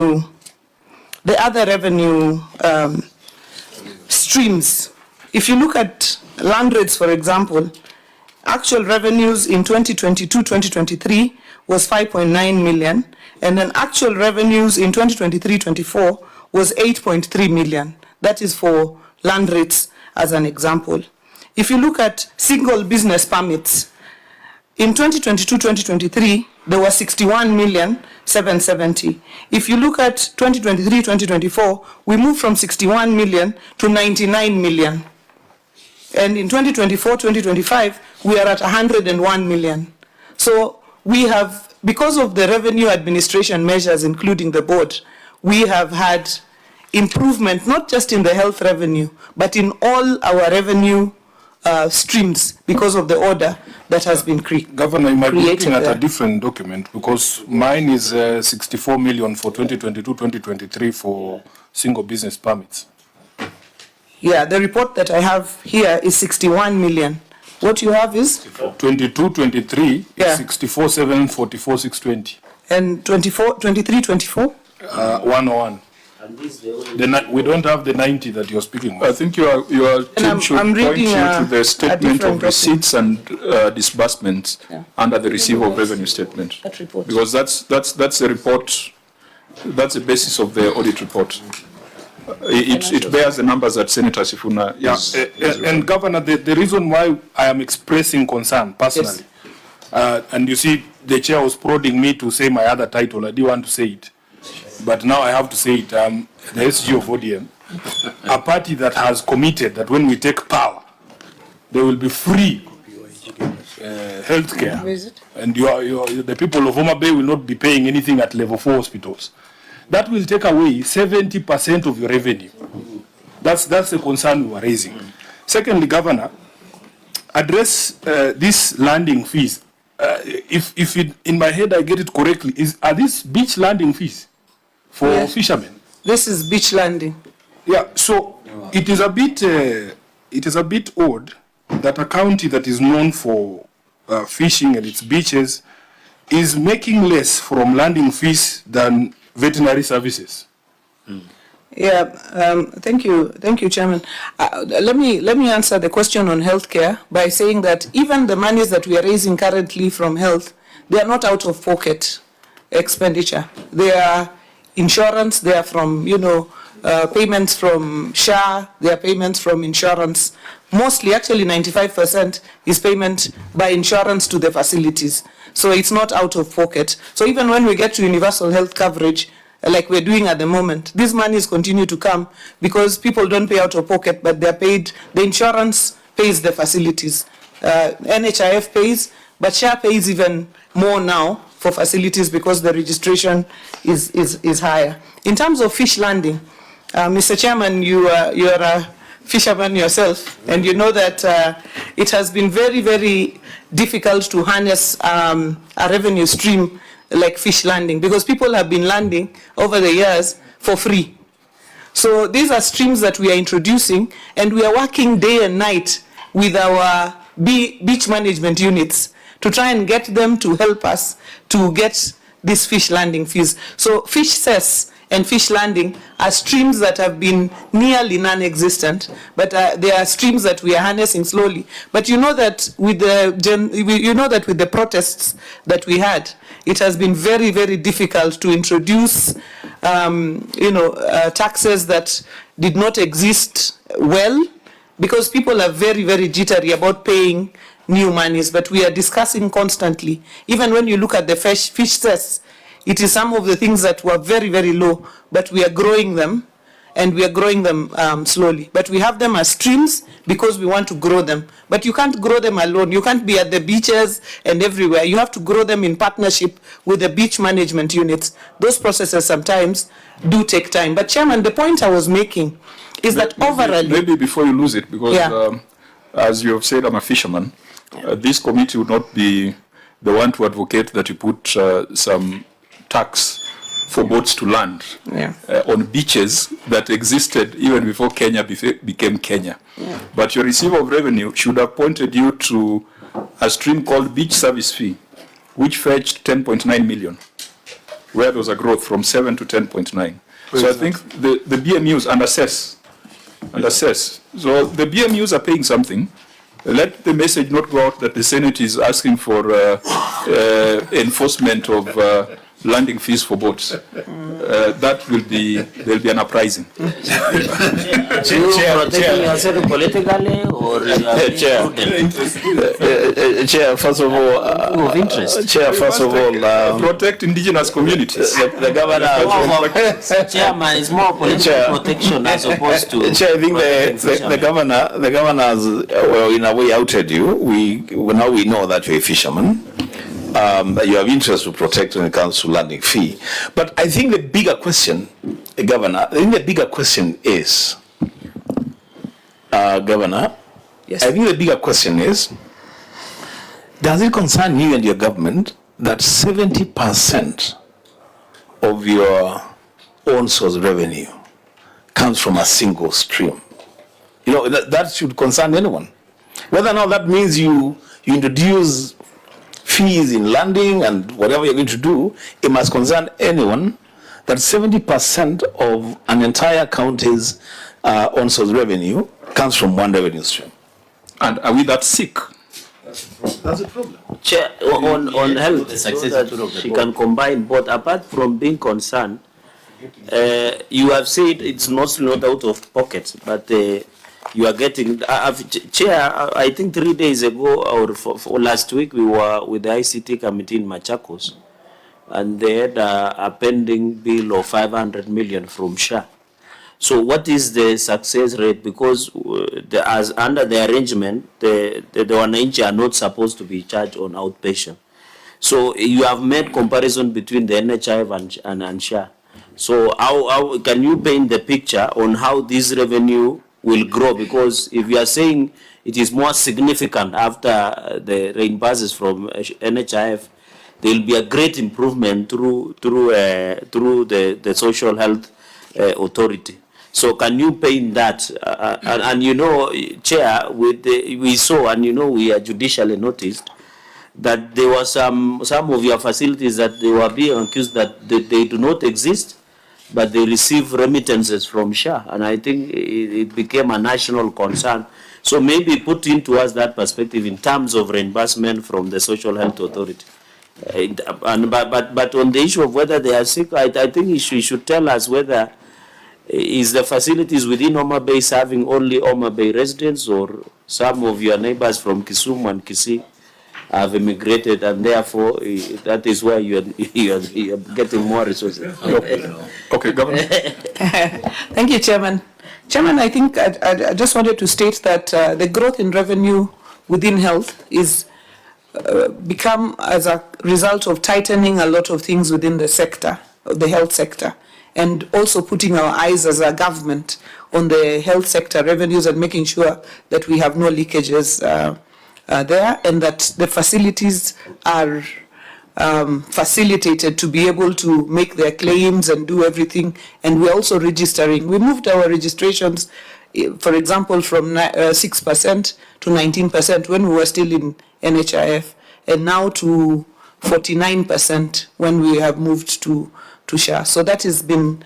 the other revenue streams. If you look at land rates, for example, actual revenues in 2022-2023 was 5.9 million, and then actual revenues in 2023-24 was 8.3 million. That is for land rates as an example. If you look at single business permits, in 2022-2023, there were 61,770,000. If you look at 2023-2024, we moved from 61 million to 99 million. And in 2024-2025, we are at 101 million. So we have, because of the revenue administration measures, including the board, we have had improvement, not just in the health revenue, but in all our revenue streams because of the order that has been created. Governor, you might be looking at a different document because mine is 64 million for 2022-2023 for single business permits. Yeah, the report that I have here is 61 million. What you have is? 22-23, yeah. 64,744,620. And 23-24? 101. We don't have the 90 that you're speaking of. I think your team should point you to the statement of receipts and disbursements under the receiver of revenue statement. That report. Because that's the report, that's the basis of the audit report. It bears the numbers that Senator Sifuna is. And Governor, the reason why I am expressing concern personally, and you see the chair was prodding me to say my other title, I didn't want to say it. But now I have to say it, the SG of ODM, a party that has committed that when we take power, there will be free health care. And the people of Homa Bay will not be paying anything at level 4 hospitals. That will take away 70% of your revenue. That's the concern we are raising. Secondly, Governor, address these landing fees. If in my head I get it correctly, are these beach landing fees? For fishermen. This is beach landing. Yeah, so it is a bit odd that a county that is known for fishing and its beaches is making less from landing fees than veterinary services. Yeah, thank you, Chairman. Let me answer the question on healthcare by saying that even the monies that we are raising currently from health, they are not out of pocket expenditure. They are insurance, they are from, payments from SHA, they are payments from insurance. Mostly, actually 95% is payment by insurance to the facilities. So it's not out of pocket. So even when we get to universal health coverage, like we're doing at the moment, these monies continue to come because people don't pay out of pocket, but they're paid, the insurance pays the facilities. NHIF pays, but SHA pays even more now for facilities because the registration is higher. In terms of fish landing, Mr. Chairman, you are a fisherman yourself, and you know that it has been very, very difficult to harness a revenue stream like fish landing because people have been landing over the years for free. So these are streams that we are introducing, and we are working day and night with our beach management units to try and get them to help us to get these fish landing fees. So fish cess and fish landing are streams that have been nearly non-existent, but they are streams that we are harnessing slowly. But you know that with the protests that we had, it has been very, very difficult to introduce, taxes that did not exist well, because people are very, very jittery about paying new monies, but we are discussing constantly. Even when you look at the fish cess, it is some of the things that were very, very low, but we are growing them, and we are growing them slowly. But we have them as streams because we want to grow them. But you can't grow them alone. You can't be at the beaches and everywhere. You have to grow them in partnership with the beach management units. Those processes sometimes do take time. But Chairman, the point I was making is that overall... Maybe before you lose it, because as you have said, I'm a fisherman. This committee would not be the one to advocate that you put some tax for boats to land on beaches that existed even before Kenya became Kenya. But your receiver of revenue should have pointed you to a stream called beach service fee, which fetched 10.9 million. where there was a growth from 7 to 10.9. So I think the BMUs underassess. So the BMUs are paying something. Let the message not go out that the Senate is asking for enforcement of landing fees for boats. That will be, there'll be an uprising. Protecting yourself politically or Chair, first of all, of interest? Chair, first of all, Protect indigenous communities. the governor. Chairman, it's more political protection as opposed to. Chair, I think the governor has, well, in a way, outed you. Now we know that you're a fisherman. That you have interest to protect when it comes to landing fee. But I think the bigger question, Governor, is, Governor, Yes. I think the bigger question is, does it concern you and your government that 70% of your own source revenue comes from a single stream? You know, that should concern anyone. Whether or not that means you introduce fees in landing and whatever you're going to do, it must concern anyone that 70% of an entire county's own source revenue comes from one revenue stream. And are we that sick? That's a problem. Chair, on health, so that she can combine both. Apart from being concerned, you have said it's mostly not out of pocket, but you are getting. Chair, I think 3 days ago or for last week we were with the ICT committee in Machakos, and they had a pending bill of 500 million from SHA. So what is the success rate? Because as under the arrangement, the wananchi are not supposed to be charged on outpatient. So you have made comparison between the NHIF and SHA. So how can you paint the picture on how this revenue will grow? Because if you are saying it is more significant after the reimburses from NHIF, there will be a great improvement through the social health authority. So can you paint that? And you know, Chair, we saw, and you know, we are judicially noticed that there were some of your facilities that they were being accused that they do not exist, but they receive remittances from SHA, and I think it became a national concern. So maybe put into us that perspective in terms of reimbursement from the Social Health Authority. But on the issue of whether they are sick, I think you should tell us whether is the facilities within Homa Bay serving only Homa Bay residents, or some of your neighbors from Kisumu and Kisii have immigrated, and therefore that is where you are getting more resources. Okay, Governor. Thank you, Chairman. Chairman, I think I just wanted to state that the growth in revenue within health is become as a result of tightening a lot of things within the sector, the health sector, and also putting our eyes as a government on the health sector revenues and making sure that we have no leakages there, and that the facilities are facilitated to be able to make their claims and do everything. And we're also registering. We moved our registrations, for example, from 6% to 19% when we were still in NHIF, and now to 49% when we have moved to SHA. So that has been